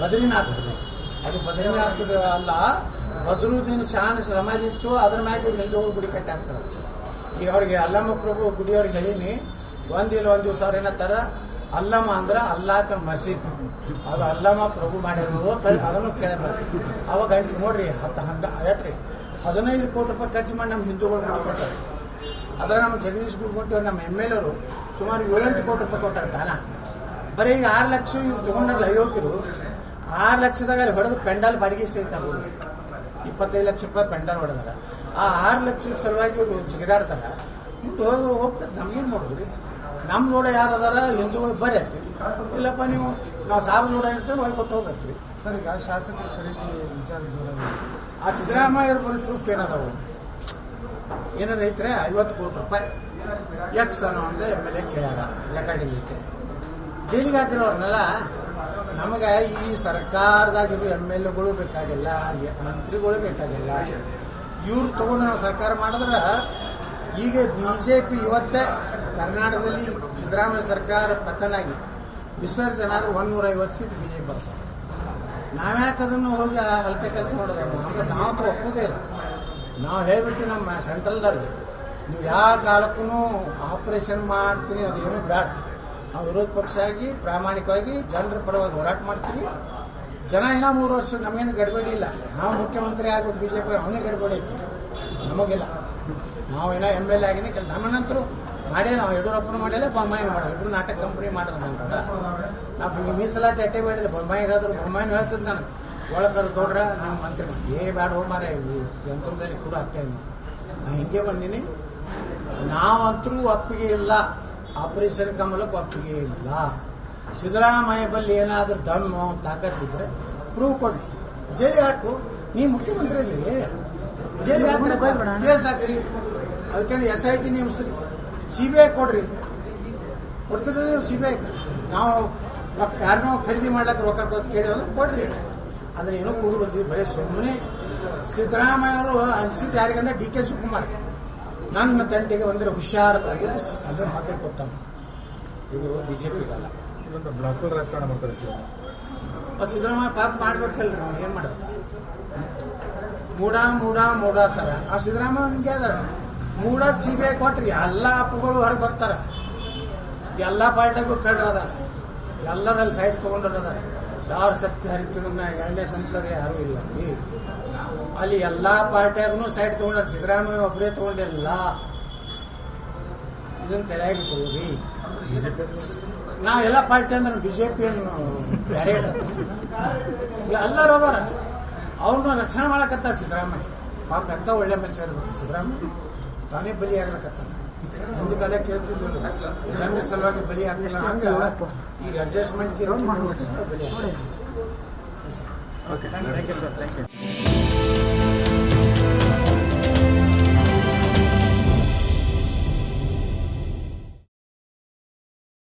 ಬದ್ರಿನಾಥ್. ಅದು ಬದ್ರಿನಾಥದ ಅಲ್ಲ, ಬದ್ರುದ್ದೀನ್ ಶಾನ್ ಸಮಾಧಿ ಇತ್ತು, ಅದ್ರ ಮ್ಯಾಗ ಇವ್ರು ಹಿಂದೂಗಳು ಗುಡಿ ಕಟ್ಟಾಕ್ತಾರೆ. ಈಗ ಅವ್ರಿಗೆ ಅಲ್ಲಮ್ಮ ಪ್ರಭು ಗುಡಿಯವ್ರಿಗೆ ಹೇಳೀನಿ, ಒಂದು ದಿವಸ ಅವ್ರು ಏನತ್ತಾರ, ಅಲ್ಲಮ್ಮ ಅಂದ್ರೆ ಅಲ್ಲಾಕ ಮಸೀದ್, ಅದು ಅಲ್ಲಮ್ಮ ಪ್ರಭು ಮಾಡಿರೋದು ಅದನ್ನು ಕೇಳಬೇಕು. ಅವಾಗ ನೋಡ್ರಿ 15 ಕೋಟಿ ರೂಪಾಯಿ ಖರ್ಚು ಮಾಡಿ ನಮ್ಮ ಹಿಂದೂಗಳು ಗುಡಿ ಕೊಡ್ತಾರೆ. ಅದ್ರ ನಮ್ಮ ಜಗದೀಶ್ ಗುಡ್ಕೊಟ್ಟು ನಮ್ಮ MLA ಅವರು ಸುಮಾರು 7-8 ಕೋಟಿ ರೂಪಾಯಿ ಕೊಟ್ಟಾರೆ ದಾನ. ಬರೀ ಈಗ 6 ಲಕ್ಷ ಇವ್ರು ತಗೊಂಡ್ರಲ್ಲ ಯುವಕರು, 6 ಲಕ್ಷದಾಗ ಅಲ್ಲಿ ಹೊಡೆದು ಪೆಂಡಾಲ್ ಬಾಡಿಗೆ ಸಹಿತ 25 ಲಕ್ಷ ರೂಪಾಯಿ ಪೆಂಡಾಲ್ ಹೊಡೆದಾರ. ಆ 6 ಲಕ್ಷದ ಸಲುವಾಗಿ ಇವರು ಜಿಗಿದಾಡ್ತಾರ, ಮುಂದೆ ಹೋಗ್ತಾರೆ. ನಮ್ಗೇನು ಮಾಡ್ಬೋದು? ನಮ್ಮ ನೋಡ ಯಾರು ಅದಾರ ಹಿಂದೂಗಳು ಬರೀ ಆಗ್ತೀವಿ, ಇಲ್ಲಪ್ಪ ನೀವು ನಾವು ಸಾಬ್ ನೋಡ ಇರ್ತೇವೆ ಹೋಗ್ಕೊತ ಹೋಗ್ತೀವಿ. ಸರ್, ಈಗ ಶಾಸಕರ ಖರೀದಿ ವಿಚಾರ ಆ ಸಿದ್ದರಾಮಯ್ಯ ಬರೀ ಪ್ರೂಫ್ ಏನದಾವು? ಏನಾರ ಐತ್ರೆ 50 ಕೋಟಿ ರೂಪಾಯಿ ಎಕ್ಸ್ ಅನ್ನೋ ಅಂತ MLA ಕೇಳ್ಯಾರ, ರೆಕಾರ್ಡಿಂಗ್ ಐತೆ. ಜೈಲಿಗೆ ಹಾಕಿರೋರ್ನೆಲ್ಲ ನಮಗೆ ಈ ಸರ್ಕಾರದಾಗಿರೋ MLAಗಳು ಬೇಕಾಗಿಲ್ಲ, ಮಂತ್ರಿಗಳು ಬೇಕಾಗಿಲ್ಲ. ಇವ್ರು ತಗೊಂಡು ನಾವು ಸರ್ಕಾರ ಮಾಡಿದ್ರೆ ಈಗ BJP ಇವತ್ತೇ ಕರ್ನಾಟಕದಲ್ಲಿ ಸಿದ್ದರಾಮಯ್ಯ ಸರ್ಕಾರ ಪತನಾಗಿ ವಿಸರ್ಜನೆ ಆದ್ರೆ 150 ಸೀಟ್ BJP ಬರ್ತಾರೆ. ನಾವ್ಯಾಕೆ ಅದನ್ನು ಹೋಗಿ ಹಲ್ಕೆ ಕೆಲಸ ಮಾಡೋದು? ಅಂದ್ರೆ ನಾವು ಒಪ್ಪೋದೇ ಇಲ್ಲ. ನಾವು ಹೇಳ್ಬಿಟ್ಟು ನಮ್ಮ ಸೆಂಟ್ರಲ್ದವ್ರಿಗೆ, ನೀವು ಯಾವ ಕಾಲಕ್ಕೂ ಆಪರೇಷನ್ ಮಾಡ್ತೀನಿ ಅದೇನು ಬೇಡ. ನಾವು ವಿರೋಧ ಪಕ್ಷ ಆಗಿ ಪ್ರಾಮಾಣಿಕವಾಗಿ ಜನರ ಪರವಾಗಿ ಹೋರಾಟ ಮಾಡ್ತೀವಿ. ಜನ ಇನ್ನೂ 3 ವರ್ಷ ನಮಗೇನು ಗಡ್ಬಡಿ ಇಲ್ಲ. ನಾವು ಮುಖ್ಯಮಂತ್ರಿ ಆಗೋದು BJP ಅವನೇ ಗಡ್ಬಡಿ ಐತಿ, ನಮಗಿಲ್ಲ. ನಾವು ಏನೋ MLA ಆಗಿನೇ ನಮ್ಮ ನಂತರ ಮಾಡೇ, ನಾವು ಯಡಿಯೂರಪ್ಪನ ಮಾಡಿಲ್ಲ, ಬೊಮ್ಮಾಯಿನ ಮಾಡಿಲ್ಲ, ಇಬ್ಬರು ನಾಟಕ ಕಂಪ್ನಿ ಮಾಡಿದ್ರು. ನಂತರ ನಾವು ಮೀಸಲಾತಿ ಅಟ್ಟೆ ಮಾಡಿಲ್ಲ. ಬೊಮ್ಮಾಯಿಗಾದ್ರು ಬೊಮ್ಮಾಯಿನ ಹೇಳ್ತಿದ್ದು ನಾನು ಒಳಗರು ದೊಡ್ರ ನಮ್ಮ ಮಂತ್ರಿ ಬೇಡ ಹೋಮಾರ ಜನಸಂದಲ್ಲಿ ಕೂಡ ಆಗ್ತಾ ನಾನು ಹಿಂಗೆ ಬಂದೀನಿ. ನಾವಂತರೂ ಒಪ್ಪಿಗೆ ಇಲ್ಲ, ಆಪರೇಷನ್ ಕಮಲಕ್ಕೆ ಒಪ್ಪಿಗೆ ಇಲ್ಲ. ಸಿದ್ದರಾಮಯ್ಯ ಬಲ್ಲಿ ಏನಾದರೂ ದಮ್ಮು ತಾಕತ್ತಿದ್ರೆ ಪ್ರೂವ್ ಕೊಡ್ರಿ, ಜೈಲಿಗೆ ಹಾಕು. ನೀವು ಮುಖ್ಯಮಂತ್ರಿ ಇದ್ದೀರಿ, ಜೈಲಿಗೆ ಹಾಕ್ರಿ, ಕೇಸ್ ಹಾಕ್ರಿ, ಅದಕ್ಕೆ SIT ನೇಮಿಸ್ರಿ, CBI ಕೊಡ್ರಿ. ಕೊಡ್ತಿದ್ರೆ CBI ನಾವು ಯಾರನ್ನೋ ಖರೀದಿ ಮಾಡ್ಲಿಕ್ಕೆ ರೊಕ್ಕ ಕೇಳಿದ್ರೆ ಕೊಡ್ರಿ. ಅದನ್ನ ಏನೋ ಕೂಡಿ ಬರ್ತೀವಿ. ಬರೀ ಸುಮ್ಮನೆ ಸಿದ್ದರಾಮಯ್ಯ ಅವರು ಅನ್ಸಿದ್ದು ಯಾರಿಗಂದ್ರೆ DK ಶಿವಕುಮಾರ್ ನನ್ನ ತಂಟೆಗೆ ಬಂದರೆ ಹುಷಾರಾಗಿ ಅಲ್ಲೇ ಮಾತೇ ಕೊಟ್ಟ. ಇದು BJP ಅಲ್ಲ, ಬ್ಲಾಕ್ ರಾಜಕಾರಣ ಮಾಡ್ತಾರೆ. ಸಿದ್ದರಾಮಯ್ಯ ಪಾಪ ಮಾಡ್ಬೇಕಲ್ರಿ, ನಾವು ಏನು ಮಾಡ್ಬೇಕು? ಮೂಡ ಥರ ಆ ಸಿದ್ದರಾಮಯ್ಯ ಹಿಂಗೆ ಅದಾರ. ಮೂಡ CBI ಕೊಟ್ರಿ, ಎಲ್ಲ ಅಪ್ಪುಗಳು ಹೊರಗೆ ಬರ್ತಾರ. ಎಲ್ಲ ಪಾರ್ಟಿಗೂ ಕಳ್ರದಾರ, ಎಲ್ಲರಲ್ಲಿ ಸೈಡ್ ತೊಗೊಂಡಿರೋದಾರ. ಯಾರು ಸತ್ಯ ಹರಿಚಂದ್ರನ 2ನೇ ಸಂತರು ಯಾರು ಇಲ್ಲ ಅಲ್ಲಿ. ಎಲ್ಲ ಪಾರ್ಟಿಯಾಗೂ ಸೈಡ್ ತೊಗೊಂಡ್ರೆ, ಸಿದ್ದರಾಮಯ್ಯ ಒಬ್ಬರೇ ತೊಗೊಂಡಿಲ್ಲ. ಇದನ್ನು ತಲೆಯಾಗಿಟ್ಕೊಳ್ಳಿ. ನಾವೆಲ್ಲ ಪಾರ್ಟಿ ಅಂದ್ರೆ BJP ಬೇರೆ ಎಲ್ಲರೂ ಅದಾರ, ಅವ್ರನ್ನ ರಕ್ಷಣೆ ಮಾಡಕತ್ತಾರ ಸಿದ್ದರಾಮಯ್ಯ. ಪಾಪ ಎಂತ ಒಳ್ಳೆ ಮನುಷ್ಯ ಇರ್ಬೇಕು ಸಿದ್ದರಾಮಯ್ಯ, ತಾನೇ ಬಲಿ ಆಗ್ಲಕತ್ತಾನ. ಮುಂದೆ ಕಾಲ ಕೇಳ್ತಿದ್ದಿಲ್ಲ, ಜನರ ಸಲುವಾಗಿ ಬಲಿ ಆಗ್ಲಿಲ್ಲ. ಹಂಗ ಈಗ ಅಡ್ಜಸ್ಟ್ಮೆಂಟ್ ಬಲಿ. Okay, thank you sir, thank you.